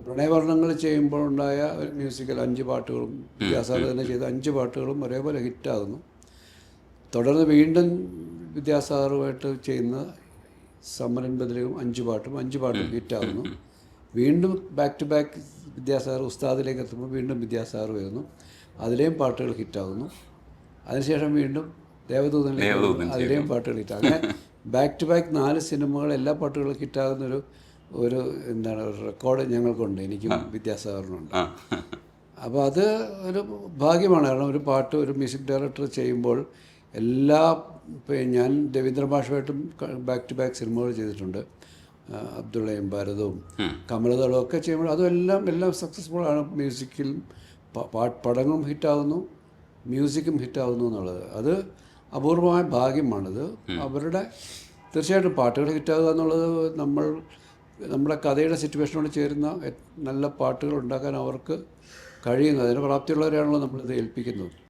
പ്രണയവർണ്ണങ്ങൾ ചെയ്യുമ്പോഴുണ്ടായ ഒരു മ്യൂസിക്കൽ 5 പാട്ടുകളും വിദ്യാസാഗർ തന്നെ ചെയ്ത 5 പാട്ടുകളും ഒരേപോലെ ഹിറ്റാകുന്നു. തുടർന്ന് വീണ്ടും വിദ്യാസാഗറുമായിട്ട് ചെയ്യുന്ന സമരൻ ബദലും 5 പാട്ടും ഹിറ്റാകുന്നു. വീണ്ടും ബാക്ക് ടു ബാക്ക് വിദ്യാസാഗർ ഉസ്താദിലേക്ക് എത്തുമ്പോൾ വീണ്ടും വിദ്യാസാഗർ വരുന്നു, അതിലെയും പാട്ടുകൾ ഹിറ്റാകുന്നു. അതിനുശേഷം വീണ്ടും ദേവദൂതനിലേക്ക് അതിലെയും പാട്ടുകൾ ഹിറ്റാകും. അങ്ങനെ ബാക്ക് ടു ബാക്ക് 4 സിനിമകൾ എല്ലാ പാട്ടുകളും ഹിറ്റാകുന്നൊരു എന്താണ് റെക്കോർഡ് ഞങ്ങൾക്കുണ്ട്, എനിക്കും വിദ്യാസാഗറിനുണ്ട്. അപ്പോൾ അത് ഒരു ഭാഗ്യമാണ്. കാരണം ഒരു പാട്ട് ഒരു മ്യൂസിക് ഡയറക്ടർ ചെയ്യുമ്പോൾ ഞാൻ രവീന്ദ്ര മാഷുമായിട്ടും ബാക്ക് ടു ബാക്ക് സിനിമകൾ ചെയ്തിട്ടുണ്ട്. അബ്ദുള്ളയും ഭാരതവും കമലദളവും ഒക്കെ ചെയ്യുമ്പോൾ എല്ലാം സക്സസ്ഫുള്ളാണ്. മ്യൂസിക്കിൽ പടങ്ങളും ഹിറ്റാകുന്നു, മ്യൂസിക്കും ഹിറ്റാകുന്നു എന്നുള്ളത് അത് അപൂർവമായ ഭാഗ്യമാണിത്. തീർച്ചയായിട്ടും പാട്ടുകൾ ഹിറ്റാകുക എന്നുള്ളത് നമ്മുടെ കഥയുടെ സിറ്റുവേഷനോട് ചേരുന്ന നല്ല പാട്ടുകൾ ഉണ്ടാക്കാൻ അവർക്ക് കഴിയുന്നു. അതിന് പ്രാപ്തിയുള്ളവരെയാണല്ലോ നമ്മളിത് ഏൽപ്പിക്കുന്നത്.